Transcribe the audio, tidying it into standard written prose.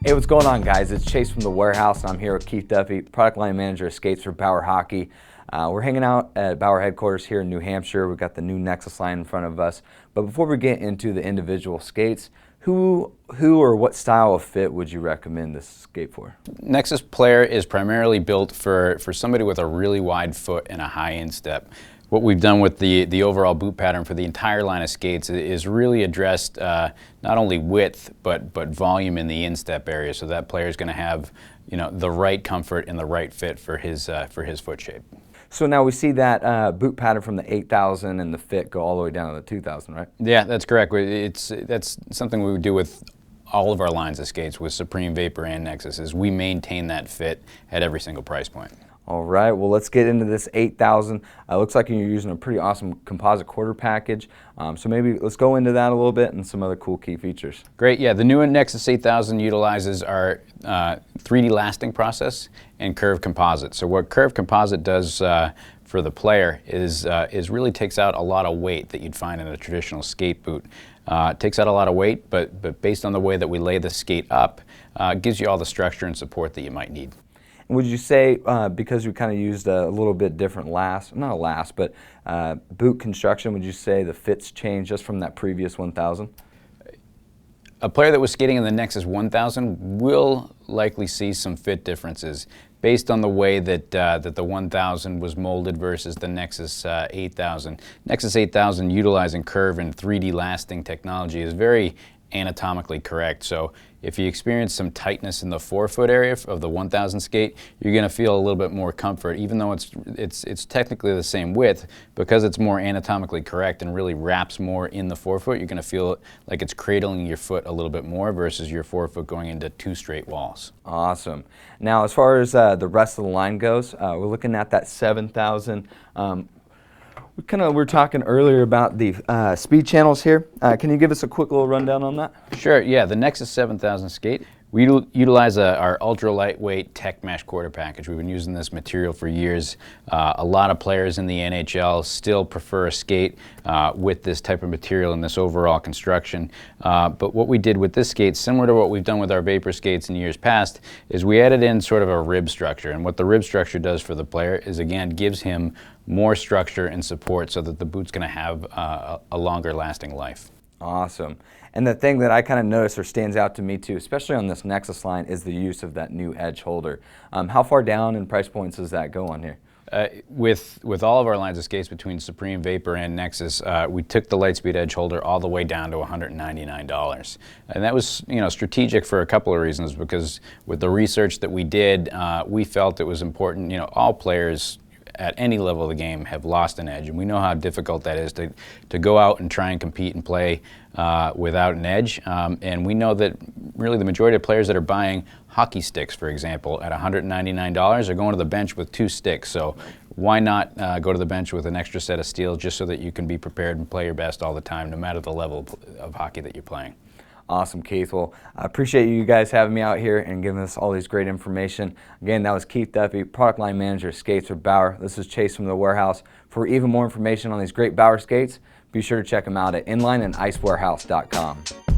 Hey, what's going on, guys? It's Chase from the warehouse, and I'm here with Keith Duffy, product line manager of skates for Bauer Hockey. We're hanging out at Bauer headquarters here in New Hampshire. We've got the new Nexus line in front of us. But before we get into the individual skates, who or what style of fit would you recommend this skate for? Nexus Player is primarily built for somebody with a really wide foot and a high instep. What we've done with the overall boot pattern for the entire line of skates is really addressed not only width but volume in the instep area, so that player is going to have the right comfort and the right fit for his foot shape. So now we see that boot pattern from the 8000 and the fit go all the way down to the 2000, right? Yeah, that's correct. That's something we would do with all of our lines of skates with Supreme, Vapor, and Nexus, is we maintain that fit at every single price point. All right, well, let's get into this 8000. Looks like you're using a pretty awesome composite quarter package. So maybe let's go into that a little bit and some other cool key features. Great, yeah, the new Nexus 8000 utilizes our 3D lasting process and Curv Composite. So what Curv Composite does for the player is really takes out a lot of weight that you'd find in a traditional skate boot. It takes out a lot of weight, but based on the way that we lay the skate up, gives you all the structure and support that you might need. Would you say, because we kind of used a little bit different boot construction, would you say the fits changed just from that previous 1000? A player that was skating in the Nexus 1000 will likely see some fit differences based on the way that the 1000 was molded versus the Nexus 8000. Nexus 8000, utilizing Curv and 3D lasting technology, is very anatomically correct. So if you experience some tightness in the forefoot area of the 1000 skate, you're going to feel a little bit more comfort, even though it's technically the same width. Because it's more anatomically correct and really wraps more in the forefoot, you're going to feel like it's cradling your foot a little bit more versus your forefoot going into two straight walls. Awesome. Now, as far as the rest of the line goes, we're looking at that 7000. We were talking earlier about the speed channels here. Can you give us a quick little rundown on that? Sure, yeah. The Nexus 7000 skate, we utilize our ultra lightweight tech mesh quarter package. We've been using this material for years. A lot of players in the NHL still prefer a skate with this type of material and this overall construction. But what we did with this skate, similar to what we've done with our Vapor skates in years past, is we added in sort of a rib structure. And what the rib structure does for the player is, again, gives him more structure and support so that the boot's going to have a longer lasting life. Awesome. And the thing that I kind of noticed or stands out to me too, especially on this Nexus line, is the use of that new edge holder. How far down in price points does that go on here? With all of our lines of skates between Supreme, Vapor, and Nexus, we took the LightSpeed Edge Holder all the way down to $199. And that was strategic for a couple of reasons, because with the research that we did, we felt it was important. All players at any level of the game have lost an edge, and we know how difficult that is to go out and try and compete and play without an edge. And we know that really the majority of players that are buying hockey sticks, for example, at $199 are going to the bench with 2 sticks. So why not go to the bench with an extra set of steels, just so that you can be prepared and play your best all the time, no matter the level of hockey that you're playing. Awesome, Keith. Well, I appreciate you guys having me out here and giving us all these great information. Again, that was Keith Duffy, product line manager of skates for Bauer. This is Chase from the warehouse. For even more information on these great Bauer skates, be sure to check them out at inlineandicewarehouse.com.